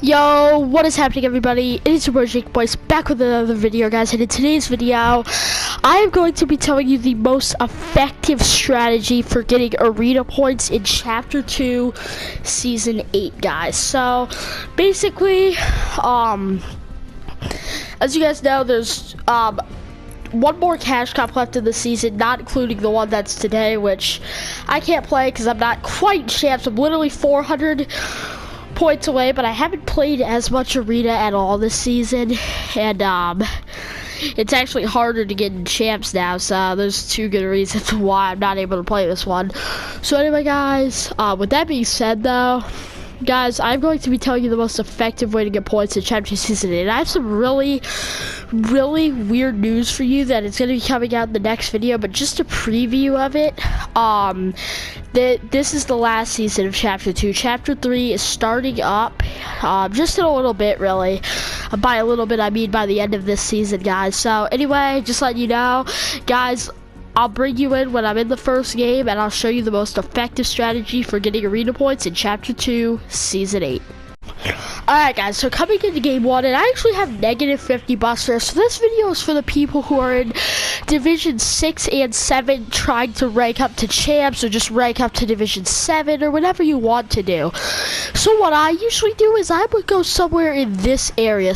Yo, what is happening, everybody? It is your boy Jake Boyce back with another video, guys. And in today's video, I am going to be telling you the most effective strategy for getting arena points in Chapter 2, Season 8, guys. So, basically, as you guys know, there's one more cash cup left in the season, not including the one that's today, which I can't play because I'm not quite champs. I'm literally 400 points away, but I haven't played as much arena at all this season, and it's actually harder to get in champs now, so there's two good reasons why I'm not able to play this one. So anyway, guys, with that being said, though, guys, I'm going to be telling you the most effective way to get points in Chapter 2 Season 8. And I have some really weird news for you that it's going to be coming out in the next video, but just a preview of it. This is the last season of Chapter 2. Chapter 3 is starting up just in a little bit, really. By a little bit, I mean by the end of this season, guys. So anyway, just letting you know, guys, I'll bring you in when I'm in the first game, and I'll show you the most effective strategy for getting arena points in Chapter 2, Season 8. Alright, guys, so coming into Game 1, and I actually have negative 50 Buster, so this video is for the people who are in Division 6 and 7 trying to rank up to champs, or just rank up to Division 7, or whatever you want to do. So what I usually do is I would go somewhere in this area,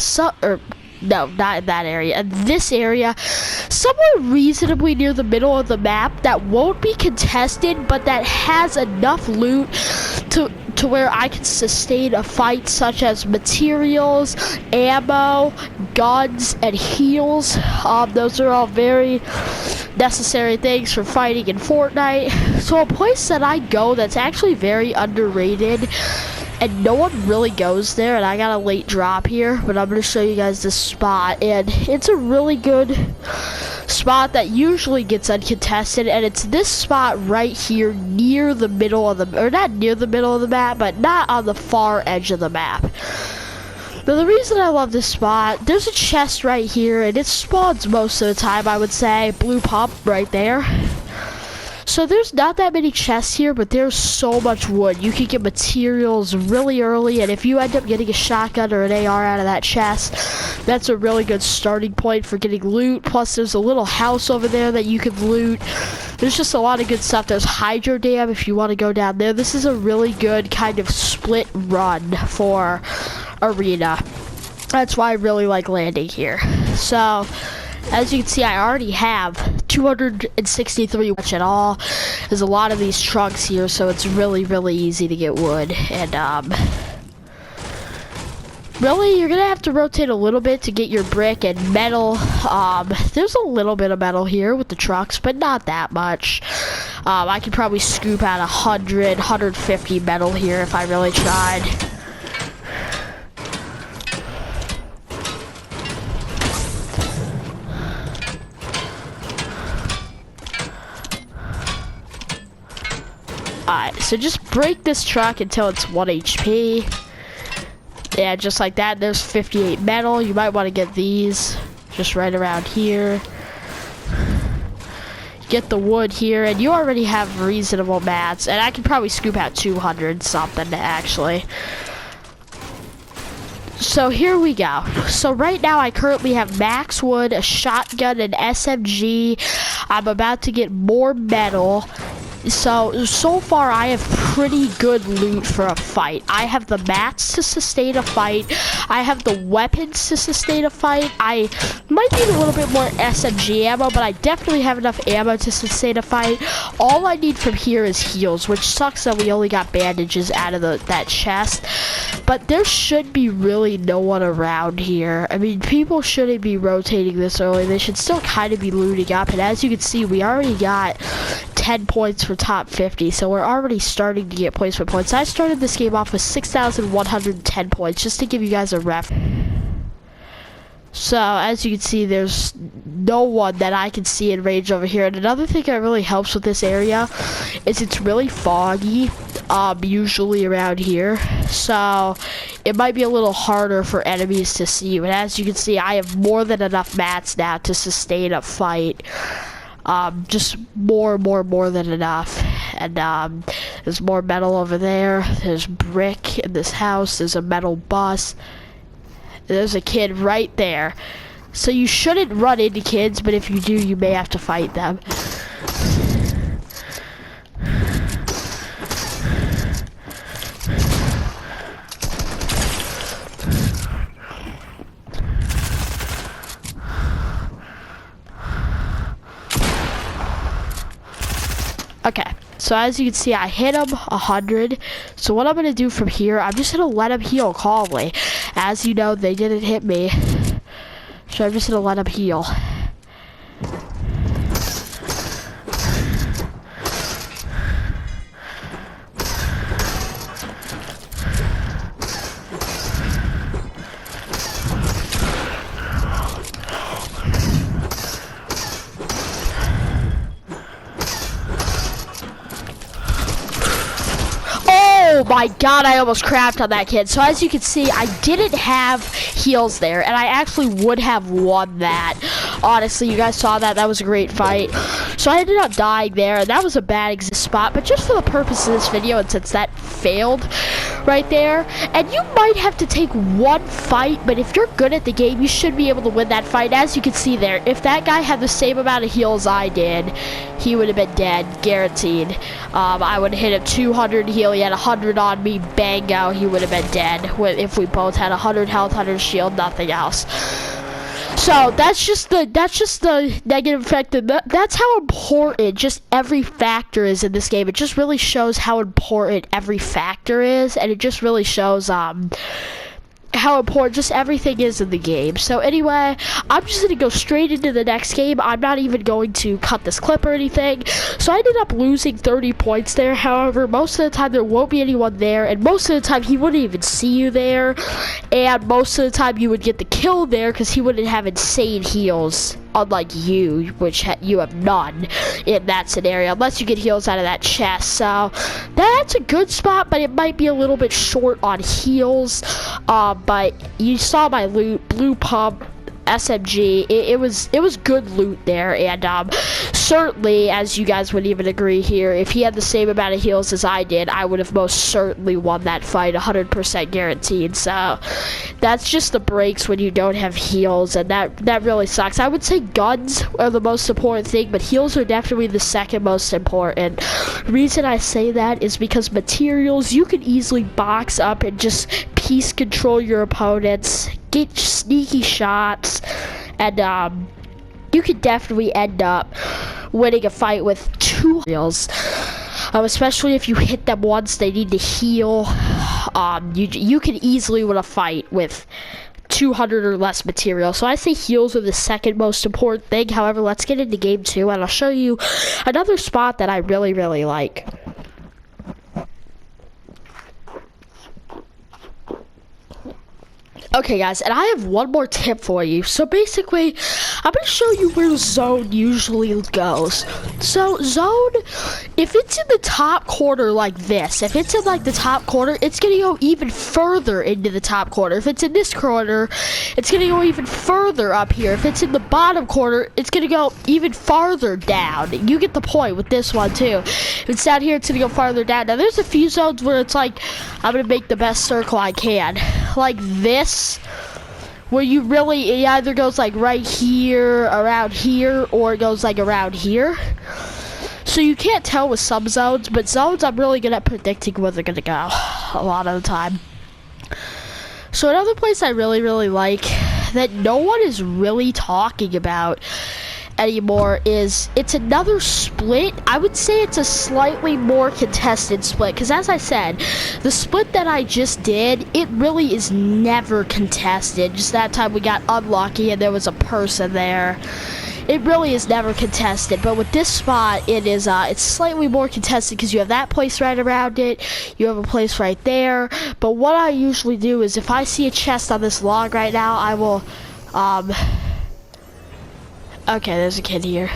no, not in that area. In this area, somewhere reasonably near the middle of the map that won't be contested, but that has enough loot to where I can sustain a fight, such as materials, ammo, guns, and heals. Those are all very necessary things for fighting in Fortnite. So a place that I go that's actually very underrated, and no one really goes there, and I got a late drop here, but I'm going to show you guys this spot, and it's a really good spot that usually gets uncontested, and it's this spot right here near the middle of the, or not near the middle of the map, but not on the far edge of the map. Now the reason I love this spot, there's a chest right here, and it spawns most of the time, I would say. Blue pump right there. So there's not that many chests here, but there's so much wood. You can get materials really early, and if you end up getting a shotgun or an AR out of that chest, that's a really good starting point for getting loot. Plus there's a little house over there that you can loot. There's just a lot of good stuff. There's Hydro Dam if you want to go down there. This is a really good kind of split run for arena. That's why I really like landing here. So as you can see, I already have 263 much at all. There's a lot of these trunks here, so it's really easy to get wood. And really, you're gonna have to rotate a little bit to get your brick and metal. There's a little bit of metal here with the trucks, but not that much. I could probably scoop out 150 metal here if I really tried. Alright, so just break this truck until it's 1 HP. Yeah, just like that. There's 58 metal. You might want to get these just right around here. Get the wood here, and you already have reasonable mats. And I can probably scoop out 200 something, actually. So here we go. So right now I currently have max wood, a shotgun, an SMG. I'm about to get more metal. So far I have pretty good loot for a fight. I have the mats to sustain a fight. I have the weapons to sustain a fight. I might need a little bit more SMG ammo, but I definitely have enough ammo to sustain a fight. All I need from here is heals, which sucks that we only got bandages out of that chest. But there should be really no one around here. I mean, people shouldn't be rotating this early. They should still kind of be looting up. And as you can see, we already got 10 points for top 50, so we're already starting to get placement points. I started this game off with 6,110 points, just to give you guys a ref. So as you can see, there's no one that I can see in range over here. And another thing that really helps with this area is it's really foggy, usually around here, so it might be a little harder for enemies to see you. And as you can see, I have more than enough mats now to sustain a fight. Just more than enough. And there's more metal over there. There's brick in this house. There's a metal bus. There's a kid right there. So you shouldn't run into kids, but if you do, you may have to fight them. Okay, so as you can see, I hit him 100. So what I'm gonna do from here, I'm just gonna let him heal calmly. As you know, they didn't hit me, so I'm just gonna let him heal. Oh my god, I almost crapped on that kid. So as you can see, I didn't have heals there, and I actually would have won that. Honestly, you guys saw that. That was a great fight. So I ended up dying there, and that was a bad exit spot. But just for the purpose of this video, and since that failed right there, and you might have to take one fight, but if you're good at the game, you should be able to win that fight. As you can see there, if that guy had the same amount of heals I did, he would have been dead, guaranteed. I would have hit him 200 heal. He had 100 on me. Bango, he would have been dead. If we both had 100 health, 100 shield, nothing else. So that's just the negative effect. That's how important just every factor is in this game. It just really shows how important every factor is, and it just really shows how important just everything is in the game. So anyway, I'm just gonna go straight into the next game. I'm not even going to cut this clip or anything. So I ended up losing 30 points there. However, most of the time there won't be anyone there, and most of the time he wouldn't even see you there, and most of the time you would get the kill there because he wouldn't have insane heals, unlike you, which you have none in that scenario, unless you get heals out of that chest. So that's a good spot, but it might be a little bit short on heals. But you saw my loot, blue pump, SMG, it was good loot there, and certainly, as you guys would even agree here, if he had the same amount of heals as I did, I would have most certainly won that fight, 100% guaranteed. So that's just the breaks when you don't have heals, and that really sucks. I would say guns are the most important thing, but heals are definitely the second most important. The reason I say that is because materials, you can easily box up and just piece control your opponents, get sneaky shots, and you could definitely end up winning a fight with 2 heals. Especially if you hit them once, they need to heal. You can easily win a fight with 200 or less material. So I say heals are the second most important thing. However, let's get into game 2, and I'll show you another spot that I really, really like. Okay guys, and I have one more tip for you. So basically, I'm going to show you where zone usually goes. So zone, if it's in the top corner like this, if it's in like the top corner, it's going to go even further into the top corner. If it's in this corner, it's going to go even further up here. If it's in the bottom corner, it's going to go even farther down. You get the point with this one too. If it's down here, it's going to go farther down. Now there's a few zones where it's like, I'm going to make the best circle I can. Like this, where you really, it either goes like right here, around here, or it goes like around here. So you can't tell with some zones, but zones I'm really good at predicting where they're gonna go a lot of the time. So another place I really, really like that no one is really talking about anymore is, it's another split. I would say it's a slightly more contested split, because as I said, the split that I just did, it really is never contested. Just that time we got unlucky and there was a person there. It really is never contested, but with this spot, it is it's slightly more contested because you have that place right around it, you have a place right there. But what I usually do is, if I see a chest on this log right now, I will okay, there's a kid here.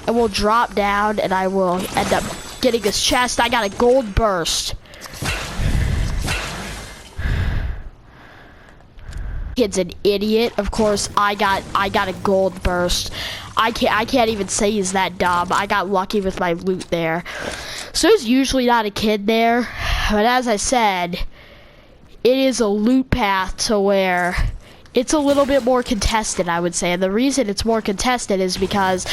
I will drop down and I will end up getting this chest. I got a gold burst. Kid's an idiot. Of course, I got a gold burst. I can't even say he's that dumb. I got lucky with my loot there. So there's usually not a kid there, but as I said, it is a loot path to where it's a little bit more contested, I would say. And the reason it's more contested is because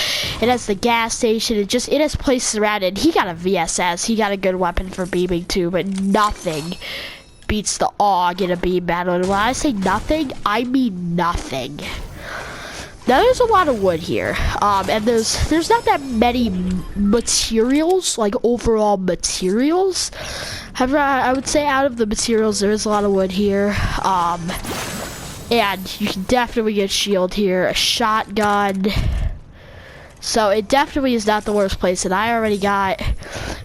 it has the gas station. It has places around it. He got a VSS. He got a good weapon for beaming too, but nothing beats the AUG in a beam battle. And when I say nothing, I mean nothing. Now there's a lot of wood here, and there's not that many materials, like overall materials. However, I would say out of the materials, there is a lot of wood here. And you can definitely get shield here, a shotgun. So it definitely is not the worst place, and I already got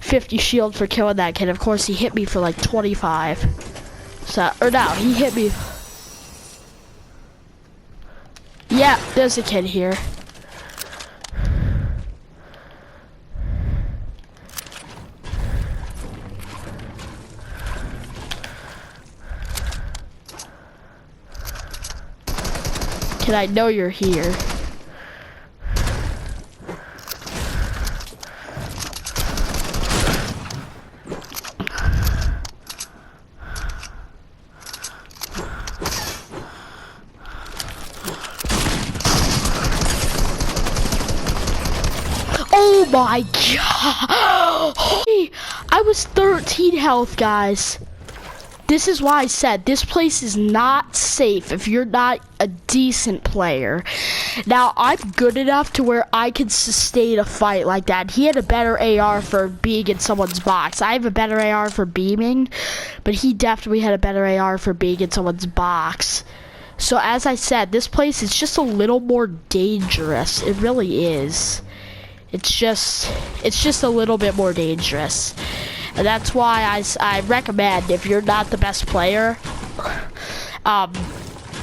50 shield for killing that kid. Of course, he hit me for like 25. So, or no, he hit me. Yeah, there's a kid here. Kid, I know you're here. Oh my god! I was 13 health, guys. This is why I said this place is not safe if you're not a decent player. Now, I'm good enough to where I can sustain a fight like that. He had a better AR for being in someone's box. I have a better AR for beaming, but he definitely had a better AR for being in someone's box. So as I said, this place is just a little more dangerous. It really is. It's just a little bit more dangerous. And that's why I recommend, if you're not the best player, and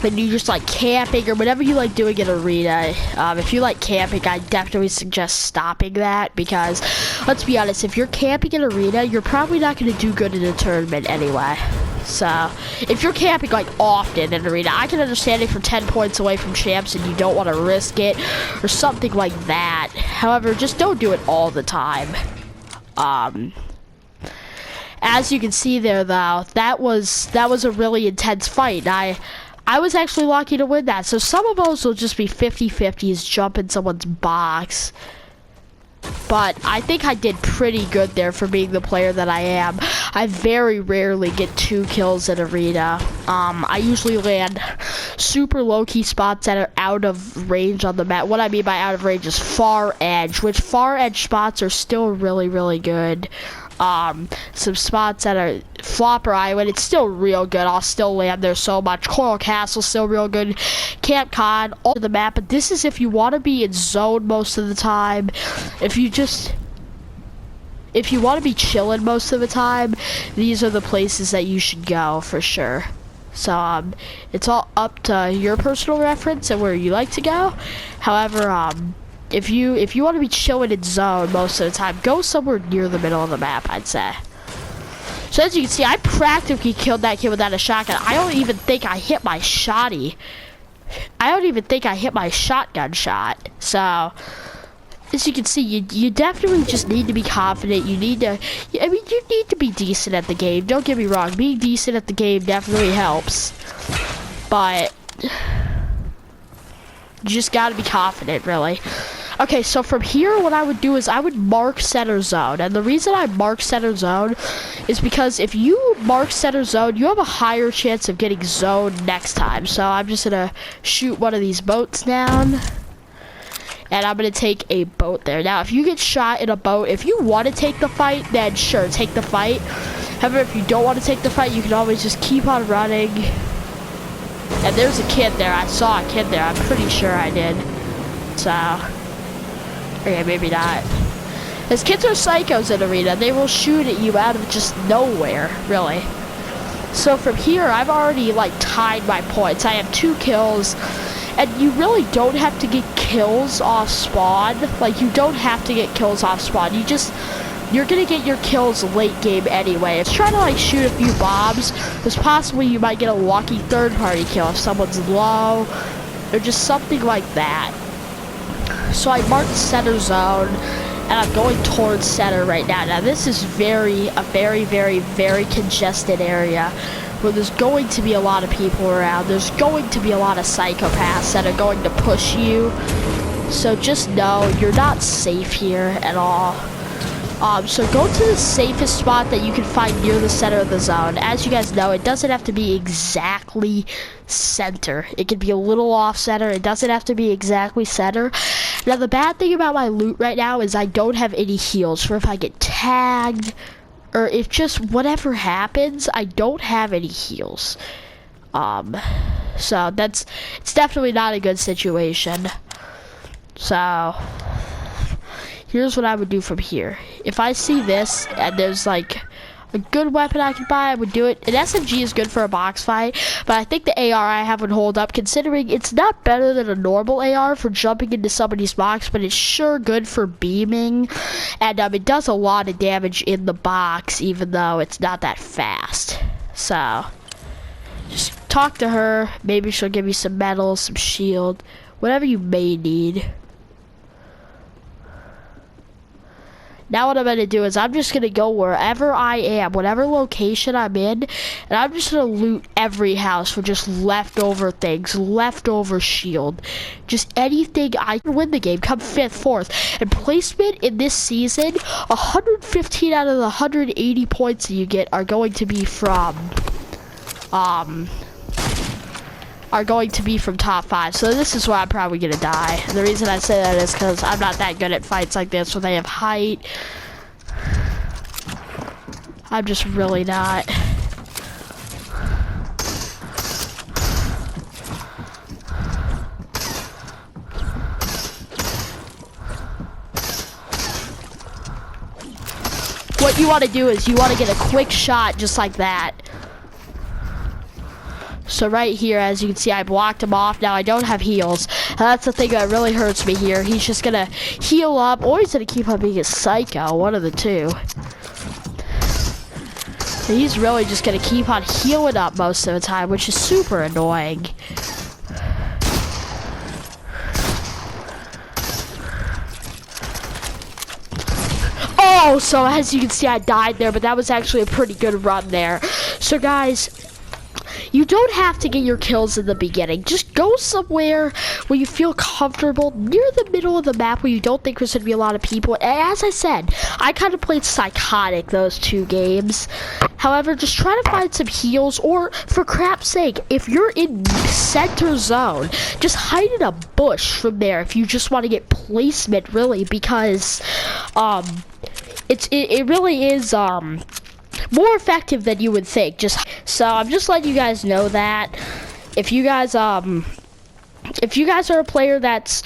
you just like camping or whatever you like doing in arena, if you like camping, I definitely suggest stopping that, because let's be honest, if you're camping in arena, you're probably not going to do good in a tournament anyway. So if you're camping like often in arena, I can understand it for 10 points away from champs and you don't want to risk it or something like that. However, just don't do it all the time. As you can see there, though, that was a really intense fight. I was actually lucky to win that. So some of those will just be 50-50s, jump in someone's box. But I think I did pretty good there for being the player that I am. I very rarely get 2 kills in arena. I usually land super low-key spots that are out of range on the map. What I mean by out of range is far edge, which far edge spots are still really, really good. Some spots that are Flopper Island, it's still real good. I'll still land there so much. Coral Castle, still real good. Camp Con, all over the map. But this is if you want to be in zone most of the time. If you want to be chilling most of the time, these are the places that you should go for sure. So it's all up to your personal reference and where you like to go. However, if you want to be chilling in zone most of the time, go somewhere near the middle of the map, I'd say. So as you can see, I practically killed that kid without a shotgun. I don't even think I hit my shotty. I don't even think I hit my shotgun shot. So as you can see, you definitely just need to be confident. You need to, I mean, you need to be decent at the game. Don't get me wrong. Being decent at the game definitely helps. But you just got to be confident, really. Okay, so from here, what I would do is I would mark center zone. And the reason I mark center zone is because if you mark center zone, you have a higher chance of getting zoned next time. So I'm just going to shoot one of these boats down. And I'm going to take a boat there. Now, if you get shot in a boat, if you want to take the fight, then sure, take the fight. However, if you don't want to take the fight, you can always just keep on running. And there's a kid there. I saw a kid there. I'm pretty sure I did. So, okay, maybe not. As kids are psychos in arena, they will shoot at you out of just nowhere, really. So from here, I've already like tied my points. I have 2 kills, and you really don't have to get kills off spawn. Like, you don't have to get kills off spawn. You just you're gonna get your kills late game anyway. It's trying to like shoot a few bombs, because possibly you might get a lucky third party kill if someone's low, or just something like that. So I marked center zone, and I'm going towards center right now. Now this is a very congested area, where there's going to be a lot of people around. There's going to be a lot of psychopaths that are going to push you. So just know you're not safe here at all. So go to the safest spot that you can find near the center of the zone. As you guys know, it doesn't have to be exactly center. It can be a little off center. It doesn't have to be exactly center. Now the bad thing about my loot right now is I don't have any heals for if I get tagged, or if just whatever happens, I don't have any heals. So it's definitely not a good situation. So here's what I would do from here. If I see this and there's like a good weapon I can buy, I would do it. An SMG is good for a box fight, but I think the AR I have would hold up, considering it's not better than a normal AR for jumping into somebody's box, but it's sure good for beaming, and it does a lot of damage in the box, even though it's not that fast. So just talk to her. Maybe she'll give you some medals, some shield, whatever you may need. Now what I'm going to do is I'm just going to go wherever I am, whatever location I'm in, and I'm just going to loot every house for just leftover things, leftover shield, just anything I can win the game, come 5th, 4th. And placement in this season, 115 out of the 180 points that you get are going to be from, top 5. So this is where I'm probably gonna die. And the reason I say that is because I'm not that good at fights like this where they have height. I'm just really not. What you want to do is you want to get a quick shot just like that. So right here, as you can see, I blocked him off. Now I don't have heals. That's the thing that really hurts me here. He's just gonna heal up, or he's gonna keep on being a psycho. One of the two. He's really just gonna keep on healing up most of the time, which is super annoying. Oh, so as you can see, I died there, but that was actually a pretty good run there. So guys, you don't have to get your kills in the beginning. Just go somewhere where you feel comfortable, near the middle of the map where you don't think there's going to be a lot of people. And as I said, I kind of played psychotic those 2 games. However, just try to find some heals, or for crap's sake, if you're in center zone, just hide in a bush from there if you just want to get placement, really, because it really is more effective than you would think. So I'm just letting you guys know that if you guys are a player that's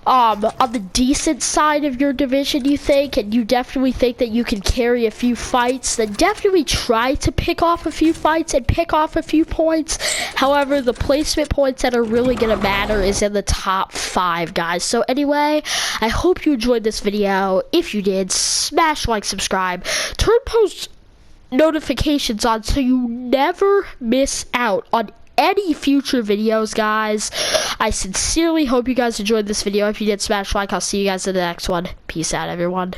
on the decent side of your division, you think, and you definitely think that you can carry a few fights, then definitely try to pick off a few fights and pick off a few points. However, the placement points that are really gonna matter is in the top 5, guys. So anyway, I hope you enjoyed this video. If you did, smash like, subscribe, turn post notifications on so you never miss out on any future videos, guys. I sincerely hope you guys enjoyed this video. If you did, smash like. I'll see you guys in the next one. Peace out, everyone.